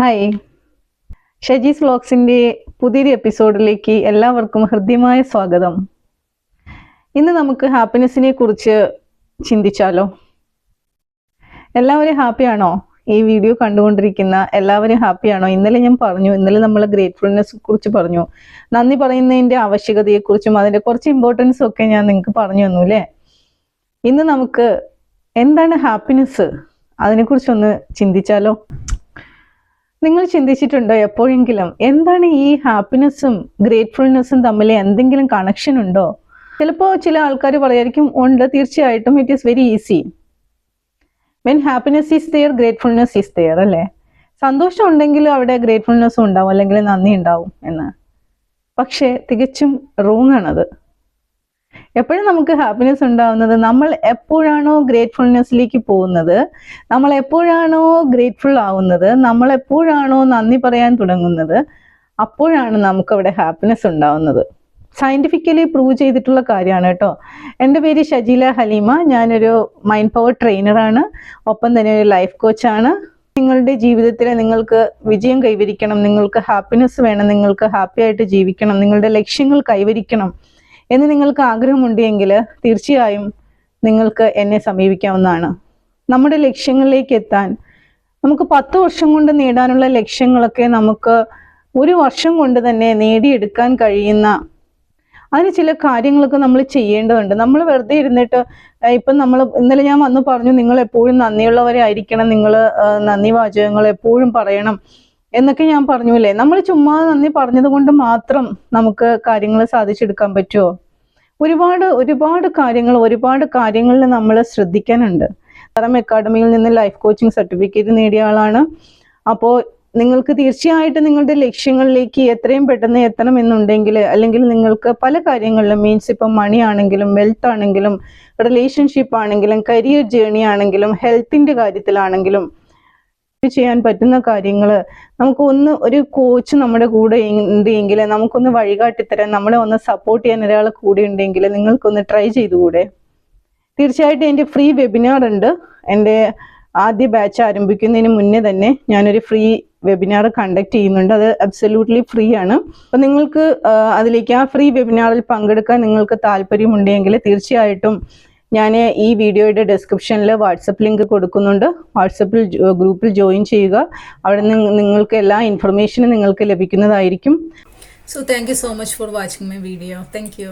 Hi, ഷജീസ് വ്ലോഗ്സിൻ്റെ പുതിയൊരു എപ്പിസോഡിലേക്ക് എല്ലാവർക്കും ഹൃദ്യമായ സ്വാഗതം. ഇന്ന് നമുക്ക് ഹാപ്പിനെസ്സിനെ കുറിച്ച് ചിന്തിച്ചാലോ? എല്ലാവരും ഹാപ്പിയാണോ? ഈ വീഡിയോ കണ്ടുകൊണ്ടിരിക്കുന്ന എല്ലാവരും ഹാപ്പിയാണോ? ഇന്നലെ നമ്മൾ ഗ്രേറ്റ്ഫുൾനെസ് കുറിച്ച് പറഞ്ഞു, നന്ദി പറയുന്നതിൻ്റെ ആവശ്യകതയെക്കുറിച്ചും അതിൻ്റെ കുറച്ച് ഇമ്പോർട്ടൻസും ഒക്കെ ഞാൻ നിങ്ങൾക്ക് പറഞ്ഞു തന്നു അല്ലേ? ഇന്ന് നമുക്ക് എന്താണ് ഹാപ്പിനെസ്, അതിനെക്കുറിച്ചൊന്ന് ചിന്തിച്ചാലോ? നിങ്ങൾ ചിന്തിച്ചിട്ടുണ്ടോ എപ്പോഴെങ്കിലും എന്താണ് ഈ ഹാപ്പിനെസ്സും ഗ്രേറ്റ്ഫുൾനെസ്സും തമ്മിൽ എന്തെങ്കിലും കണക്ഷൻ ഉണ്ടോ? ചിലപ്പോൾ ചില ആൾക്കാർ പറയായിരിക്കും ഉണ്ട്, തീർച്ചയായിട്ടും it is very easy. When happiness is there gratefulness is there അല്ലേ? സന്തോഷം ഉണ്ടെങ്കിൽ അവിടെ ഗ്രേറ്റ്ഫുൾനെസ്സും ഉണ്ടാവും, അല്ലെങ്കിൽ നന്ദി ഉണ്ടാവും എന്ന്. പക്ഷേ തികച്ചും റോങ് ആണത്. എപ്പോഴും നമുക്ക് ഹാപ്പിനെസ് ഉണ്ടാവുന്നത് നമ്മൾ എപ്പോഴാണോ ഗ്രേറ്റ്ഫുൾനെസ്സിലേക്ക് പോകുന്നത്, നമ്മൾ എപ്പോഴാണോ ഗ്രേറ്റ്ഫുൾ ആവുന്നത്, നമ്മൾ എപ്പോഴാണോ നന്ദി പറയാൻ തുടങ്ങുന്നത്, അപ്പോഴാണ് നമുക്കവിടെ ഹാപ്പിനെസ് ഉണ്ടാവുന്നത്. സയൻറ്റിഫിക്കലി പ്രൂവ് ചെയ്തിട്ടുള്ള കാര്യമാണ് കേട്ടോ. എൻ്റെ പേര് ഷജീല ഹലീമ. ഞാനൊരു മൈൻഡ് പവർ ട്രെയിനറാണ്, ഒപ്പം തന്നെ ഒരു ലൈഫ് കോച്ചാണ്. നിങ്ങളുടെ ജീവിതത്തിൽ നിങ്ങൾക്ക് വിജയം കൈവരിക്കണം, നിങ്ങൾക്ക് ഹാപ്പിനെസ് വേണം, നിങ്ങൾക്ക് ഹാപ്പി ആയിട്ട് ജീവിക്കണം, നിങ്ങളുടെ ലക്ഷ്യങ്ങൾ കൈവരിക്കണം എന്ന് നിങ്ങൾക്ക് ആഗ്രഹമുണ്ടെങ്കിൽ തീർച്ചയായും നിങ്ങൾക്ക് എന്നെ സമീപിക്കാവുന്നതാണ്. നമ്മുടെ ലക്ഷ്യങ്ങളിലേക്ക് എത്താൻ നമുക്ക് 10 വർഷം കൊണ്ട് നേടാനുള്ള ലക്ഷ്യങ്ങളൊക്കെ നമുക്ക് 1 വർഷം കൊണ്ട് തന്നെ നേടിയെടുക്കാൻ കഴിയുന്ന അതിന് ചില കാര്യങ്ങളൊക്കെ നമ്മൾ ചെയ്യേണ്ടതുണ്ട്. നമ്മൾ വെറുതെ ഇരുന്നിട്ട് ഇപ്പം ഇന്നലെ ഞാൻ വന്ന് പറഞ്ഞു, നിങ്ങൾ എപ്പോഴും നന്ദിയുള്ളവരായിരിക്കണം, നിങ്ങൾ നന്ദി വാചകങ്ങൾ എപ്പോഴും പറയണം എന്നൊക്കെ ഞാൻ പറഞ്ഞു അല്ലേ? നമ്മൾ ചുമ്മാ നന്ദി പറഞ്ഞത് കൊണ്ട് മാത്രം നമുക്ക് കാര്യങ്ങൾ സാധിച്ചെടുക്കാൻ പറ്റുമോ? ഒരുപാട് കാര്യങ്ങളിൽ നമ്മൾ ശ്രദ്ധിക്കാനുണ്ട്. അക്കാഡമിയിൽ നിന്ന് ലൈഫ് കോച്ചിങ് സർട്ടിഫിക്കറ്റ് നേടിയ ആളാണ്. അപ്പോൾ നിങ്ങൾക്ക് തീർച്ചയായിട്ടും നിങ്ങളുടെ ലക്ഷ്യങ്ങളിലേക്ക് എത്രയും പെട്ടെന്ന് എത്തണം എന്നുണ്ടെങ്കിൽ, അല്ലെങ്കിൽ നിങ്ങൾക്ക് പല കാര്യങ്ങളിലും ഇപ്പം മണി ആണെങ്കിലും, വെൽത്ത് ആണെങ്കിലും, റിലേഷൻഷിപ്പ് ആണെങ്കിലും, കരിയർ ജേണി ആണെങ്കിലും, ഹെൽത്തിൻ്റെ കാര്യത്തിലാണെങ്കിലും ചെയ്യാൻ പറ്റുന്ന കാര്യങ്ങൾ ഒരു കോച്ച് നമ്മുടെ കൂടെ ഉണ്ടെങ്കിൽ, നമുക്കൊന്ന് വഴികാട്ടിത്തരാൻ, നമ്മളെ ഒന്ന് സപ്പോർട്ട് ചെയ്യാൻ ഒരാൾ കൂടെ ഉണ്ടെങ്കിൽ നിങ്ങൾക്കൊന്ന് ട്രൈ ചെയ്തുകൂടെ? തീർച്ചയായിട്ടും എൻ്റെ ഫ്രീ വെബിനാർ ഉണ്ട്. എൻ്റെ ആദ്യ ബാച്ച് ആരംഭിക്കുന്നതിന് മുന്നേ തന്നെ ഞാനൊരു ഫ്രീ വെബിനാർ കണ്ടക്ട് ചെയ്യുന്നുണ്ട്. അത് അബ്സല്യൂട്ട്ലി ഫ്രീ ആണ്. അപ്പം നിങ്ങൾക്ക് അതിലേക്ക് ആ ഫ്രീ വെബിനാറിൽ പങ്കെടുക്കാൻ നിങ്ങൾക്ക് താല്പര്യമുണ്ടെങ്കിൽ തീർച്ചയായിട്ടും ഞാൻ ഈ വീഡിയോയുടെ ഡിസ്ക്രിപ്ഷനിൽ വാട്സപ്പ് ലിങ്ക് കൊടുക്കുന്നുണ്ട്. വാട്സപ്പിൽ ഗ്രൂപ്പിൽ ജോയിൻ ചെയ്യുക. അവിടെ നിന്ന് നിങ്ങൾക്ക് എല്ലാ ഇൻഫർമേഷനും നിങ്ങൾക്ക് ലഭിക്കുന്നതായിരിക്കും. So thank you so much for watching my video. Thank you.